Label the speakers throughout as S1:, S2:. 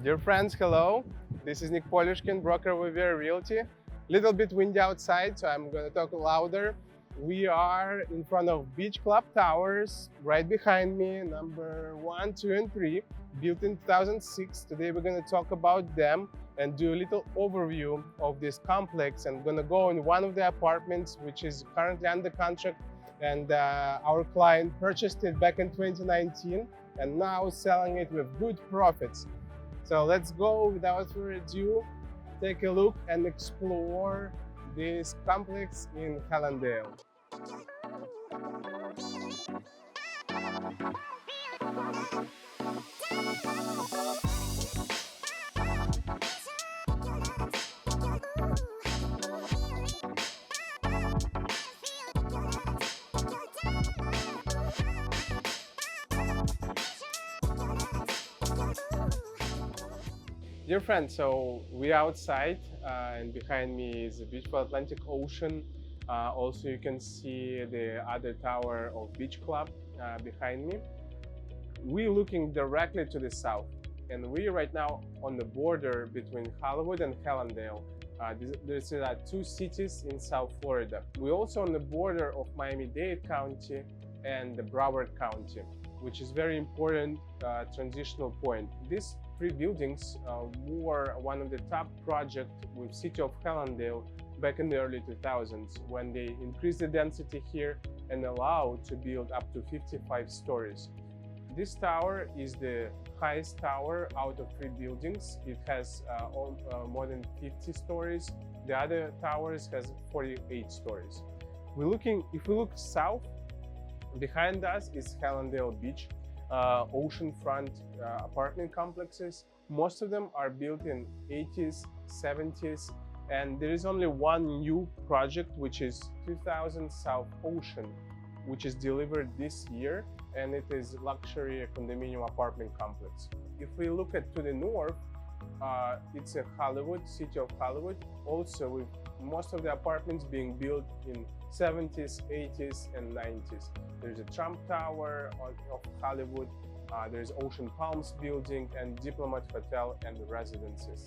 S1: Dear friends, hello. This is Nick Polishkin, broker with Vera Realty. Little bit windy outside, so I'm gonna talk louder. We are in front of Beach Club Towers, right behind me, number 1, 2, and 3, built in 2006. Today we're gonna talk about them and do a little overview of this complex. I'm gonna go in one of the apartments, which is currently under contract, and our client purchased it back in 2019 and now selling it with good profits. So let's go without further ado, take a look and explore this complex in Hallandale. Dear friends, so we're outside and behind me is the beautiful Atlantic Ocean. Also you can see the other tower of Beach Club behind me. We're looking directly to the south and we're right now on the border between Hollywood and Hallandale. There's two cities in South Florida. We're also on the border of Miami-Dade County and the Broward County, which is very important transitional point. These three buildings were one of the top projects with City of Hallandale back in the early 2000s when they increased the density here and allowed to build up to 55 stories. This tower is the highest tower out of three buildings. It has more than 50 stories. The other towers has 48 stories. If we look south, behind us is Hallandale Beach, oceanfront apartment complexes. Most of them are built in 80s, 70s, and there is only one new project, which is 2000 South Ocean, which is delivered this year, and it is luxury condominium apartment complex. If we look to the north, it's a Hollywood, City of Hollywood, also with most of the apartments being built in 70s, 80s, and 90s. There's a Trump Tower of Hollywood, there's Ocean Palms building, and Diplomat Hotel and residences.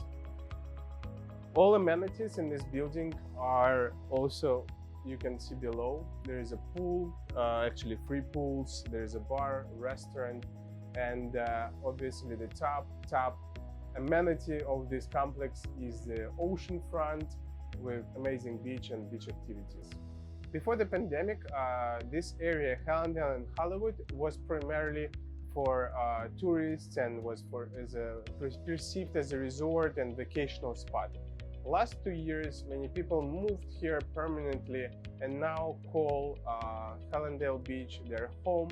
S1: All amenities in this building are also, you can see below. There is a pool, actually 3 pools, there's a bar, restaurant, and obviously the top amenity of this complex is the oceanfront with amazing beach and beach activities. Before the pandemic, this area, Hallandale and Hollywood, was primarily for tourists and was perceived as a resort and vacational spot. Last 2 years, many people moved here permanently and now call Hallandale Beach their home,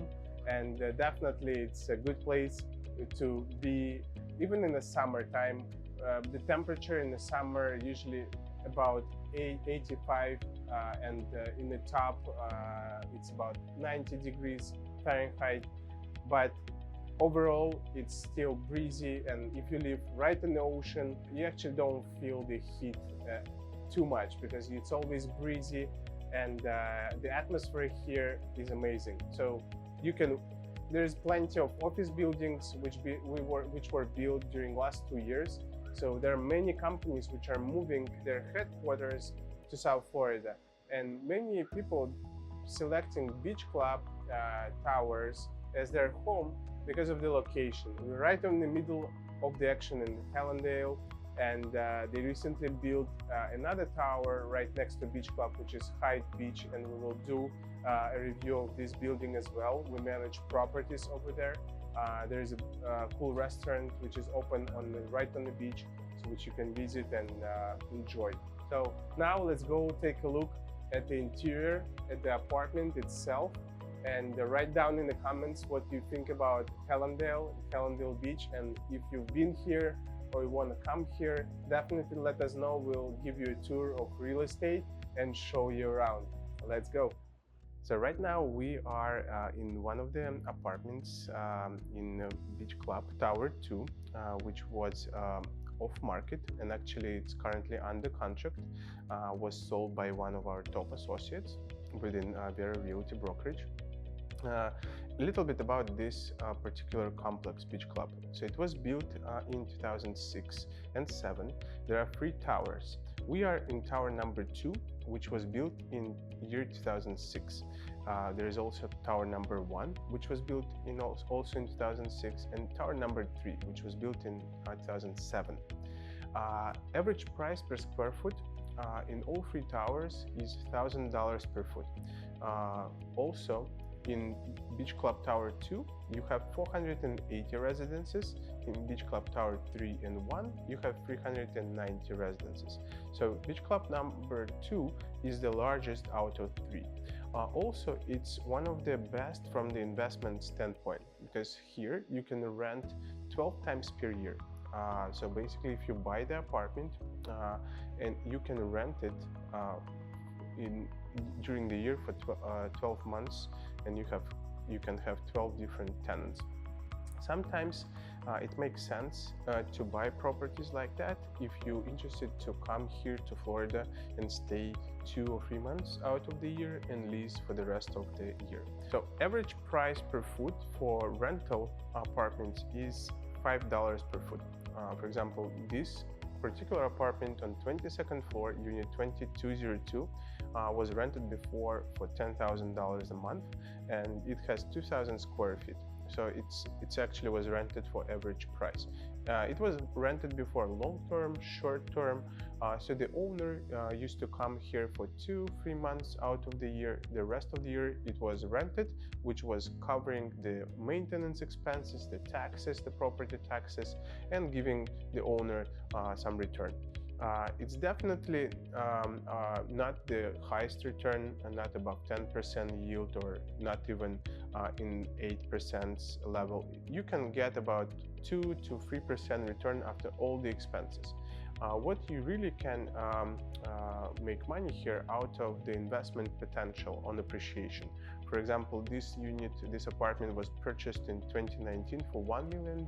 S1: and definitely it's a good place to be, even in the summertime. The temperature in the summer usually about 85 and in the top it's about 90 degrees Fahrenheit, but overall it's still breezy, and if you live right in the ocean you actually don't feel the heat too much because it's always breezy, and the atmosphere here is amazing. So there's plenty of office buildings which were built during last 2 years. So there are many companies which are moving their headquarters to South Florida, and many people selecting Beach Club Towers as their home because of the location. We're right in the middle of the action in Hallandale, and they recently built another tower right next to Beach Club, which is Hyde Beach, and we will do a review of this building as well. We manage properties over there. There is a cool restaurant which is open right on the beach, so which you can visit and enjoy. So now let's go take a look at the interior, at the apartment itself, and write down in the comments what you think about Hallandale Beach, and if you've been here or you want to come here, definitely let us know. We'll give you a tour of real estate and show you around. Let's go. So right now we are in one of the apartments in Beach Club Tower 2, which was off market, and actually it's currently under contract. Was sold by one of our top associates within Vera Realty brokerage. A little bit about this particular complex beach club. So it was built in 2006 and 7. There are 3 towers. We are in tower number 2, which was built in year 2006. There is also tower number 1, which was built in also in 2006, and tower number 3, which was built in 2007. Average price per square foot in all 3 towers is $1,000 per foot. Also, in Beach Club Tower 2, you have 480 residences. In Beach Club Tower 3 and 1, you have 390 residences. So Beach Club number 2 is the largest out of 3. Also, it's one of the best from the investment standpoint, because here you can rent 12 times per year. So basically, if you buy the apartment and you can rent it during the year for 12 months, and you can have 12 different tenants. Sometimes it makes sense to buy properties like that if you're interested to come here to Florida and stay 2 or 3 months out of the year and lease for the rest of the year. So average price per foot for rental apartments is $5 per foot. For example, this particular apartment on 22nd floor, unit 2202, was rented before for $10,000 a month, and it has 2,000 square feet. So it's actually was rented for average price. It was rented before long-term, short-term. So the owner used to come here for 2-3 months out of the year. The rest of the year it was rented, which was covering the maintenance expenses, the taxes, the property taxes, and giving the owner some return. It's definitely not the highest return, not above 10% yield, or not even in 8% level. You can get about 2 to 3% return after all the expenses. What you really can make money here out of the investment potential on appreciation. For example, this apartment was purchased in 2019 for $1 million.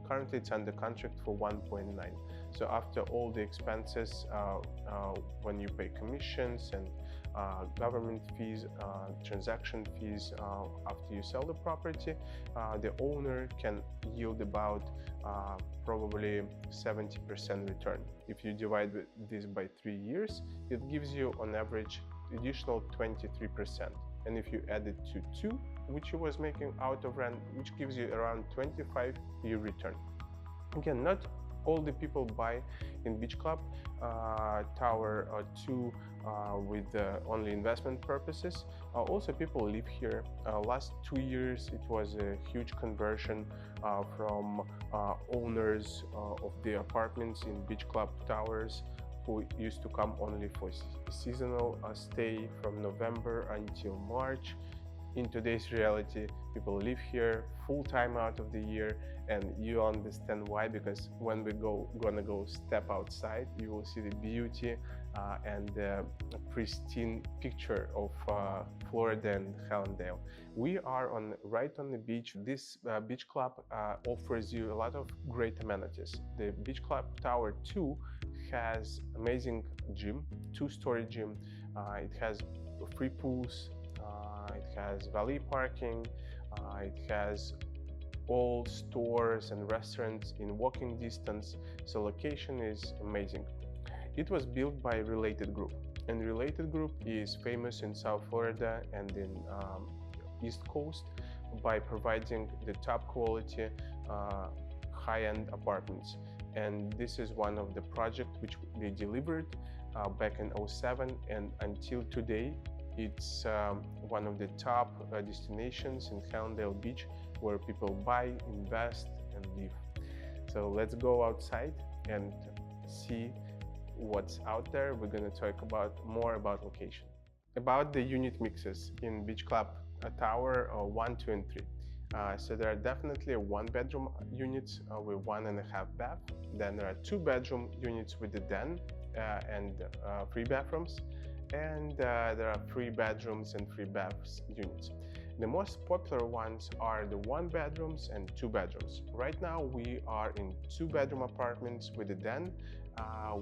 S1: Currently, it's under contract for 1.9. So after all the expenses, when you pay commissions and government fees, transaction fees, after you sell the property, the owner can yield about probably 70% return. If you divide this by 3 years, it gives you on average additional 23%. And if you add it to 2, which you was making out of rent, which gives you around 25-year return. Again, not all the people buy in Beach Club Tower 2 with only investment purposes. Also, people live here. Last 2 years, it was a huge conversion from owners of the apartments in Beach Club Towers, who used to come only for seasonal stay from November until March. In today's reality, people live here full-time out of the year, and you understand why, because when we gonna go step outside, you will see the beauty and the pristine picture of Florida and Hallandale. We are right on the beach. This beach club offers you a lot of great amenities. The Beach Club Tower 2 has amazing gym, 2-story gym. It has 3 pools. It has valet parking. It has all stores and restaurants in walking distance. So location is amazing. It was built by Related Group, and Related Group is famous in South Florida and in East Coast by providing the top quality high-end apartments. And this is one of the projects which they delivered back in 2007, and until today it's one of the top destinations in Hallandale Beach where people buy, invest, and live. So let's go outside and see what's out there. We're going to talk more about location. About the unit mixes in Beach Club Tower 1, 2, and 3. So there are definitely 1-bedroom units with 1.5 bath. Then there are 2-bedroom units with a den and 3 bathrooms. And there are 3 bedrooms and 3 baths units. The most popular ones are the 1-bedrooms and 2 bedrooms. Right now we are in 2-bedroom apartments with a den,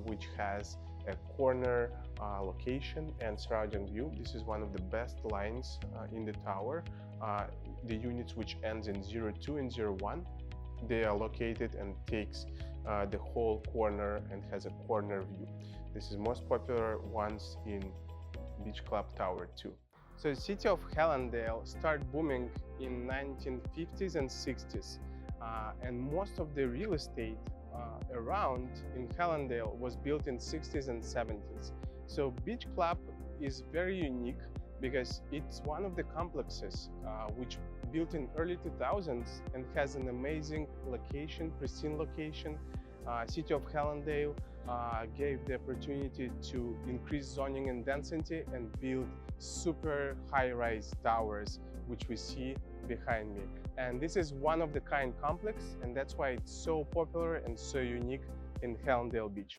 S1: which has a corner location and surrounding view. This is one of the best lines in the tower. The units which ends in 02 and 01, they are located and takes the whole corner and has a corner view. This is most popular ones in Beach Club Tower 2. So the city of Hallandale started booming in 1950s and 60s, and most of the real estate around in Hallandale was built in 60s and 70s. So Beach Club is very unique because it's one of the complexes which built in early 2000s and has an amazing location, pristine location. City of Hallandale gave the opportunity to increase zoning and density and build super high-rise towers, which we see behind me. And this is one of the kind complex, and that's why it's so popular and so unique in Hallandale Beach.